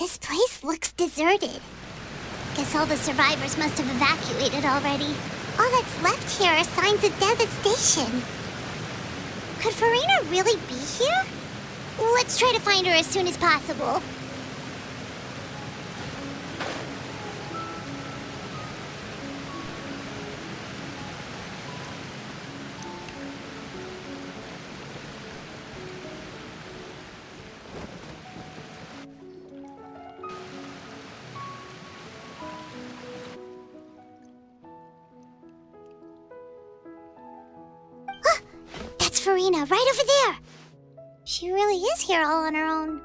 This place looks deserted. Guess all the survivors must have evacuated already. All that's left here are signs of devastation. Could Furina really be here? Let's try to find her as soon as possible. Furina, right over there! She really is here all on her own.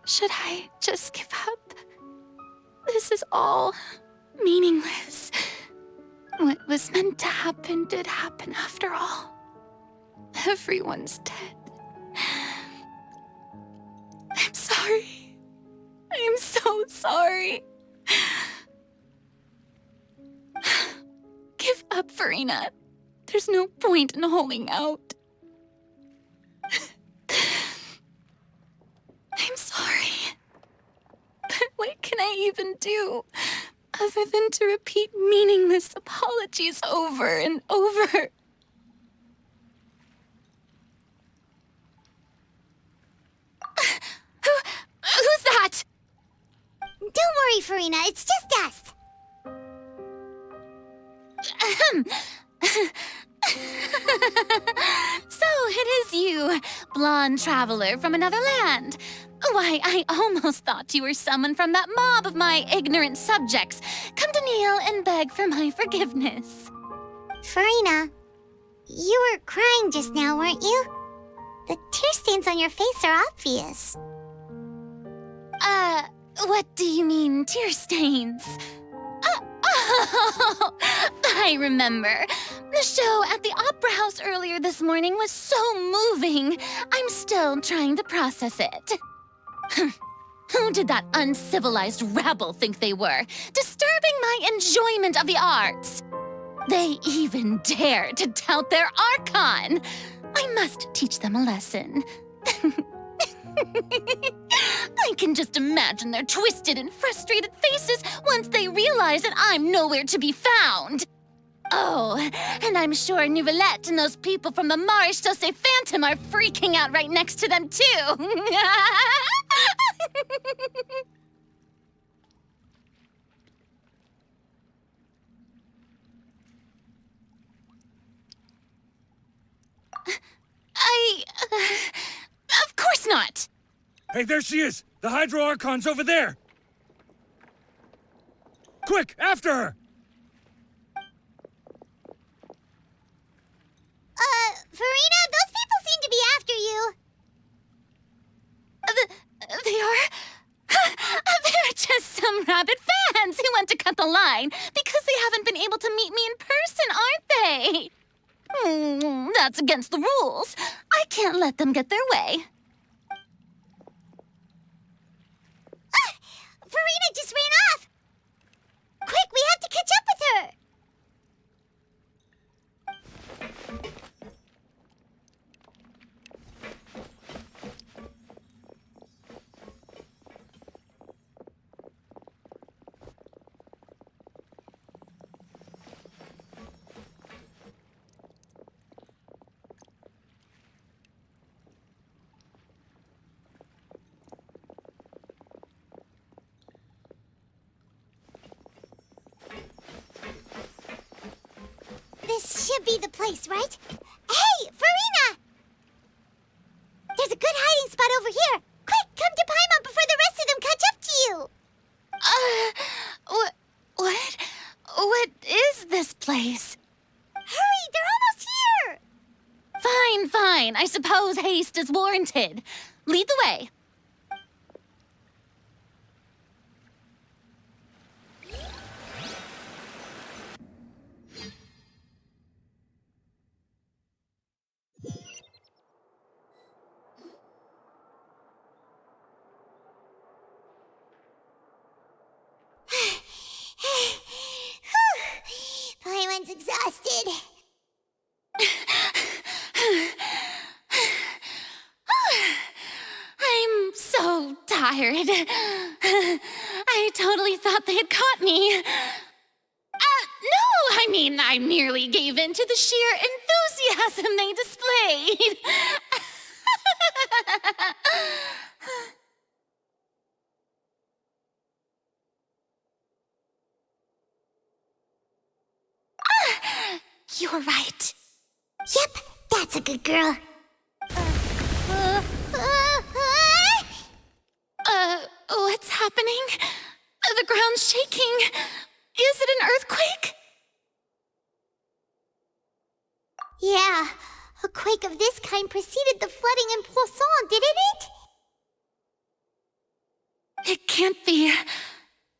Should I just give up? This is all meaningless. What was meant to happen did happen after all. Everyone's dead. I'm sorry. I am so sorry. Give up, Furina. There's no point in holding out. I'm sorry. But what can I even do other than to repeat meaningless apologies over and over? Who's that? Don't worry, Furina. It's just us. So it is you, blonde traveler from another land. Why, I almost thought you were someone from that mob of my ignorant subjects, come to kneel and beg for my forgiveness. Furina, you were crying just now, weren't you? The tear stains on your face are obvious. What do you mean, tear stains? Oh, I remember. The show at the Opera House earlier this morning was so moving. I'm still trying to process it. Who did that uncivilized rabble think they were, disturbing my enjoyment of the arts? They even dare to tout their archon. I must teach them a lesson. I can just imagine their twisted and frustrated faces once they realize that I'm nowhere to be found. Oh, and I'm sure Nouvellette and those people from the Maréchaussée Phantom are freaking out right next to them, too. Of course not! Hey, there she is! The Hydro Archon's over there! Quick, after her! Furina, those people seem to be after you. They are? They're just some rabid fans who want to cut the line because they haven't been able to meet me in person, aren't they? That's against the rules. I can't let them get their way. Furina just ran off! Quick, we have to catch up with her! This should be the place, right? Hey, Furina! There's a good hiding spot over here. Quick, come to Paimon before the rest of them catch up to you. What is this place? Hurry, they're almost here. Fine. I suppose haste is warranted. Lead the way. Paimon's exhausted. tired. I totally thought they had caught me. No, I mean, I merely gave in to the sheer enthusiasm they displayed. You're right. Yep, that's a good girl. What's happening? The ground's shaking. Is it an earthquake? Yeah, a quake of this kind preceded the flooding in Poisson, didn't it? It can't be.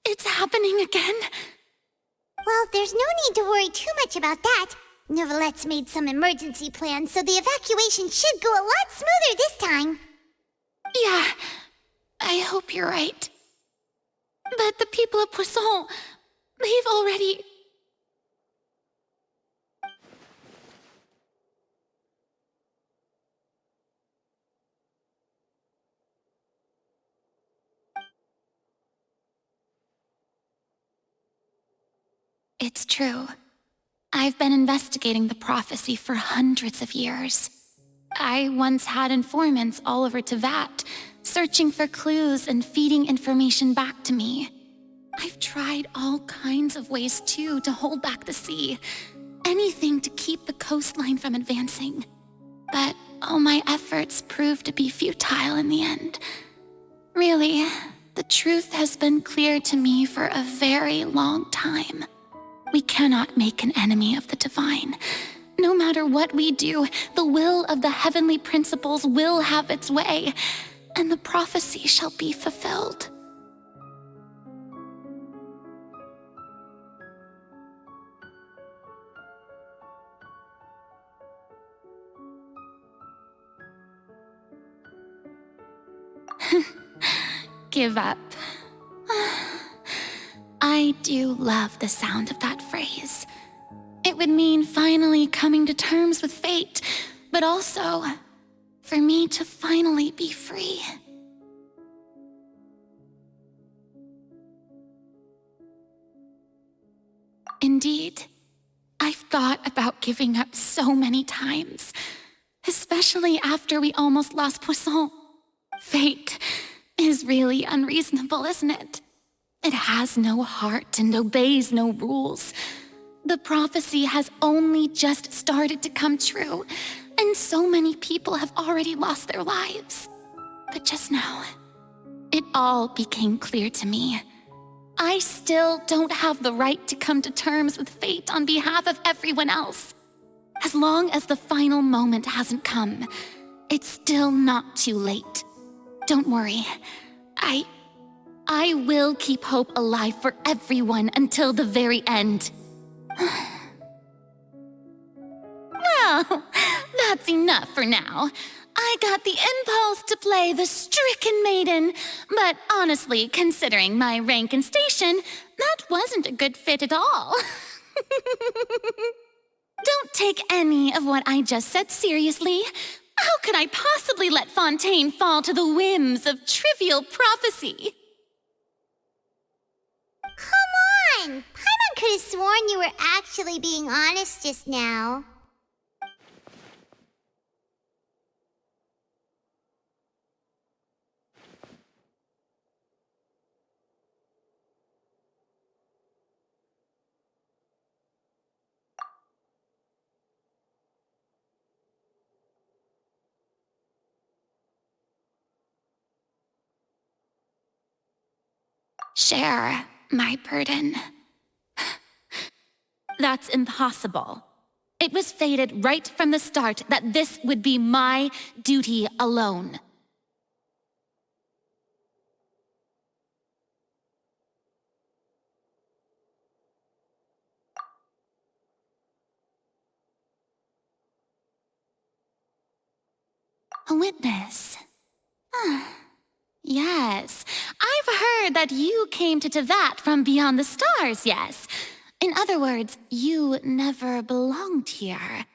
It's happening again. Well, there's no need to worry too much about that. Neverlette's made some emergency plans, so the evacuation should go a lot smoother this time. Yeah, I hope you're right. But the people of Poisson, they've already... It's true. I've been investigating the prophecy for hundreds of years. I once had informants all over Tevat, searching for clues and feeding information back to me. I've tried all kinds of ways, too, to hold back the sea. Anything to keep the coastline from advancing. But all my efforts proved to be futile in the end. Really, the truth has been clear to me for a very long time. We cannot make an enemy of the divine. No matter what we do, the will of the heavenly principles will have its way, and the prophecy shall be fulfilled. Give up. I do love the sound of that phrase. It would mean finally coming to terms with fate, but also for me to finally be free. Indeed, I've thought about giving up so many times, especially after we almost lost Poisson. Fate is really unreasonable, isn't it? It has no heart and obeys no rules. The prophecy has only just started to come true, and so many people have already lost their lives. But just now, it all became clear to me. I still don't have the right to come to terms with fate on behalf of everyone else. As long as the final moment hasn't come, it's still not too late. Don't worry. I will keep hope alive for everyone until the very end. Well, that's enough for now. I got the impulse to play the stricken maiden, but honestly, considering my rank and station, that wasn't a good fit at all. Don't take any of what I just said seriously. How could I possibly let Fontaine fall to the whims of trivial prophecy? Come on! Paimon could have sworn you were actually being honest just now. Share my burden. That's impossible. It was fated right from the start that this would be my duty alone. A witness. Yes, I've heard that you came to Tevat from beyond the stars, yes. In other words, you never belonged here.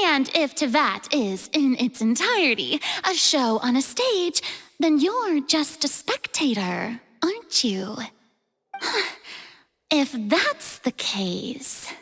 And if Tevat is, in its entirety, a show on a stage, then you're just a spectator, aren't you? If that's the case...